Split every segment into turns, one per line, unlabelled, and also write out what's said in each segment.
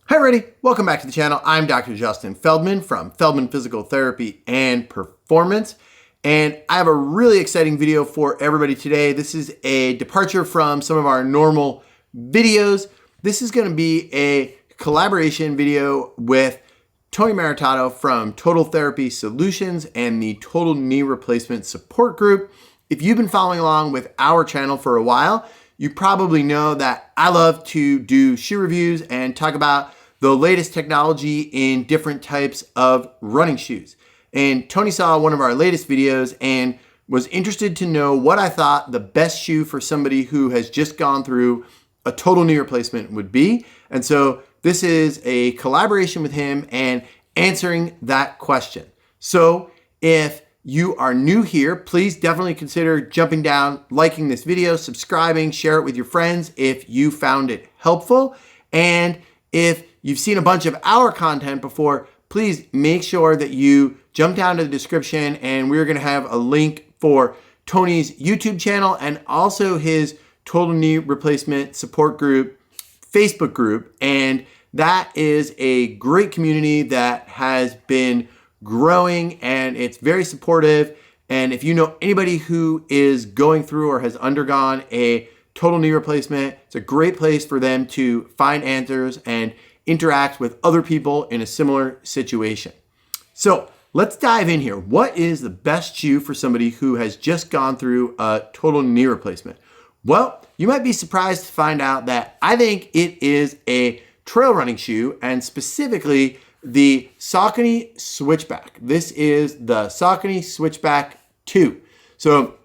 Hi everybody, welcome back to the channel. I'm Dr. Justin Feldman from Feldman Physical Therapy and Performance, and I have a really exciting video for everybody today. This is a departure from some of our normal videos. This is going to be a collaboration video with Tony Maritato from Total Therapy Solutions and the Total Knee Replacement Support Group. If you've been following along with our channel for a while, you probably know that I love to do shoe reviews and talk about the latest technology in different types of running shoes. And Tony saw one of our latest videos and was interested to know what I thought the best shoe for somebody who has just gone through a total knee replacement would be. And so this is a collaboration with him and answering that question. So if you are new here, please definitely consider jumping down, liking this video, subscribing, share it with your friends if you found it helpful. And if you've seen a bunch of our content before, please make sure that you jump down to the description and we're gonna have a link for Tony's YouTube channel and also his Total Knee Replacement Support Group Facebook group. And that is a great community that has been growing and it's very supportive. And if you know anybody who is going through or has undergone a total knee replacement, it's a great place for them to find answers and interact with other people in a similar situation. So let's dive in here. What is the best shoe for somebody who has just gone through a total knee replacement? Well, you might be surprised to find out that I think it is a trail running shoe, and specifically the Saucony Switchback. This is the Saucony Switchback 2. So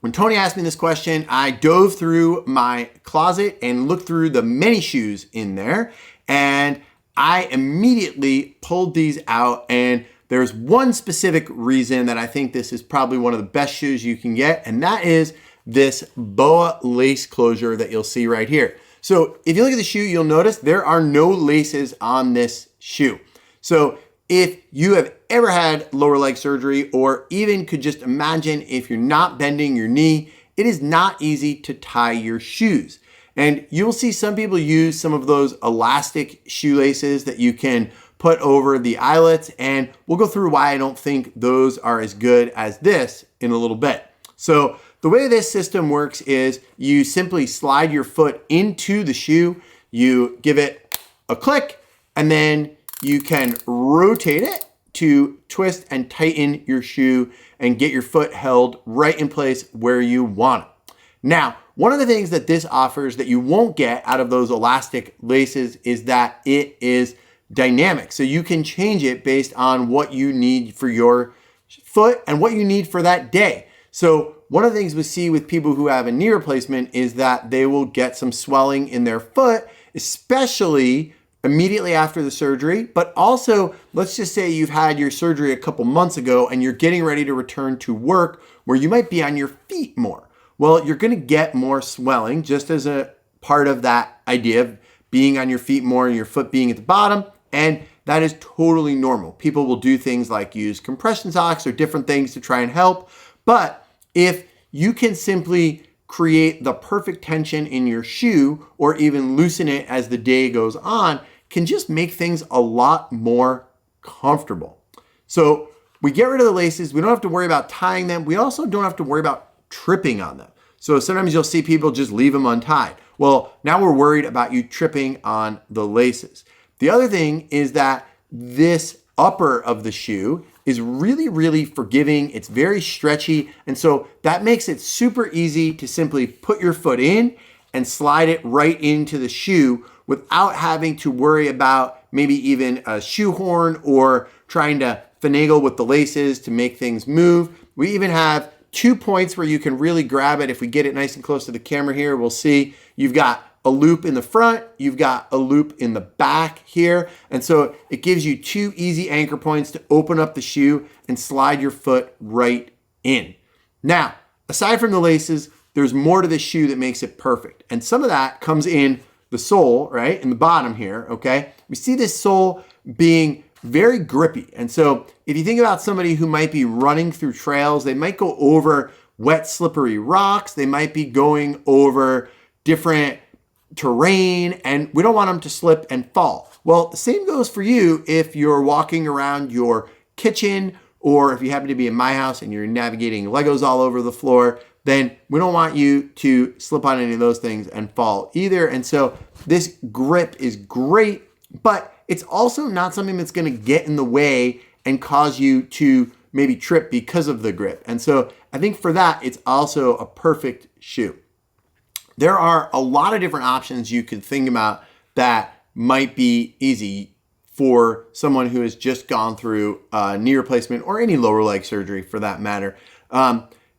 when Tony asked me this question, I dove through my closet and looked through the many shoes in there, and I immediately pulled these out. And there's one specific reason that I think this is probably one of the best shoes you can get, and that is this Boa Lace Closure that you'll see right here. So if you look at the shoe, you'll notice there are no laces on this shoe. So if you have ever had lower leg surgery, or even could just imagine if you're not bending your knee, it is not easy to tie your shoes. And you'll see some people use some of those elastic shoelaces that you can put over the eyelets, and we'll go through why I don't think those are as good as this in a little bit. So the way this system works is you simply slide your foot into the shoe, you give it a click, and then you can rotate it to twist and tighten your shoe and get your foot held right in place where you want it. Now, one of the things that this offers that you won't get out of those elastic laces is that it is dynamic. So you can change it based on what you need for your foot and what you need for that day. So one of the things we see with people who have a knee replacement is that they will get some swelling in their foot, especially immediately after the surgery. But also, let's just say you've had your surgery a couple months ago and you're getting ready to return to work where you might be on your feet more. Well, you're going to get more swelling just as a part of that idea of being on your feet more and your foot being at the bottom. And that is totally normal. People will do things like use compression socks or different things to try and help. But if you can simply create the perfect tension in your shoe or even loosen it as the day goes on, can just make things a lot more comfortable. So we get rid of the laces. We don't have to worry about tying them. We also don't have to worry about tripping on them. So sometimes you'll see people just leave them untied. Well, now we're worried about you tripping on the laces. The other thing is that this upper of the shoe is really, really forgiving. It's very stretchy. And so that makes it super easy to simply put your foot in and slide it right into the shoe without having to worry about maybe even a shoehorn or trying to finagle with the laces to make things move. We even have 2 points where you can really grab it. If we get it nice and close to the camera here, we'll see you've got a loop in the front, you've got a loop in the back here. And so it gives you 2 easy anchor points to open up the shoe and slide your foot right in. Now, aside from the laces, there's more to this shoe that makes it perfect. And some of that comes in the sole, right? In the bottom here, okay? We see this sole being very grippy. And so if you think about somebody who might be running through trails, they might go over wet, slippery rocks. They might be going over different terrain, and we don't want them to slip and fall. Well, the same goes for you if you're walking around your kitchen, or if you happen to be in my house and you're navigating Legos all over the floor, then we don't want you to slip on any of those things and fall either. And so this grip is great, but it's also not something that's going to get in the way and cause you to maybe trip because of the grip. And so I think for that, it's also a perfect shoe. There are a lot of different options you could think about that might be easy for someone who has just gone through a knee replacement or any lower leg surgery for that matter.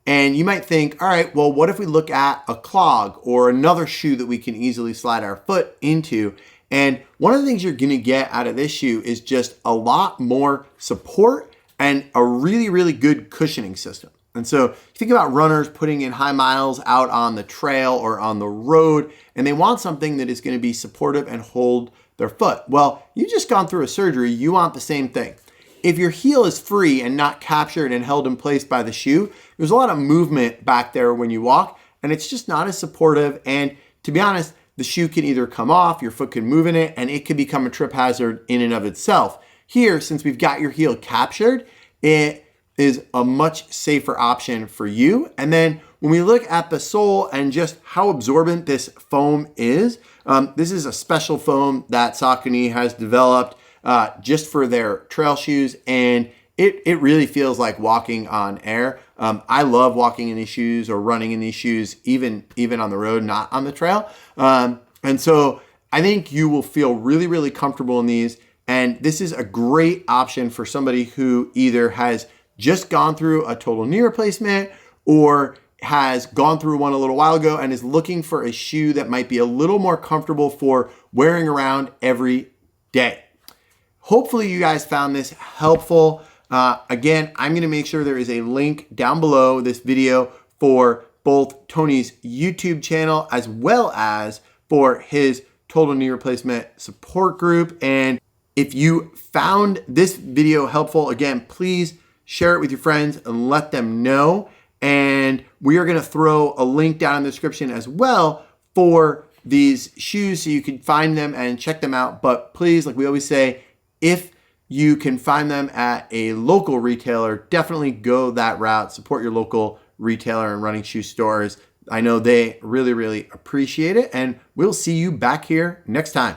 And you might think, all right, well, what if we look at a clog or another shoe that we can easily slide our foot into? And one of the things you're gonna get out of this shoe is just a lot more support and a really, really good cushioning system. And so you think about runners putting in high miles out on the trail or on the road, and they want something that is going to be supportive and hold their foot. Well, you've just gone through a surgery, you want the same thing. If your heel is free and not captured and held in place by the shoe, there's a lot of movement back there when you walk, and it's just not as supportive. And to be honest, the shoe can either come off, your foot can move in it, and it can become a trip hazard in and of itself. Here, since we've got your heel captured, it is a much safer option for you. And then when we look at the sole and just how absorbent this foam is, this is a special foam that Saucony has developed just for their trail shoes, and it really feels like walking on air. I love walking in these shoes or running in these shoes, even on the road, not on the trail. And so I think you will feel really, really comfortable in these. And this is a great option for somebody who either has just gone through a total knee replacement or has gone through one a little while ago and is looking for a shoe that might be a little more comfortable for wearing around every day. Hopefully you guys found this helpful. Again, I'm going to make sure there is a link down below this video for both Tony's YouTube channel as well as for his total knee replacement support group. And if you found this video helpful, again, please share it with your friends and let them know. And we are going to throw a link down in the description as well for these shoes so you can find them and check them out. But please, like we always say, if you can find them at a local retailer, definitely go that route. Support your local retailer and running shoe stores. I know they really, really appreciate it. And we'll see you back here next time.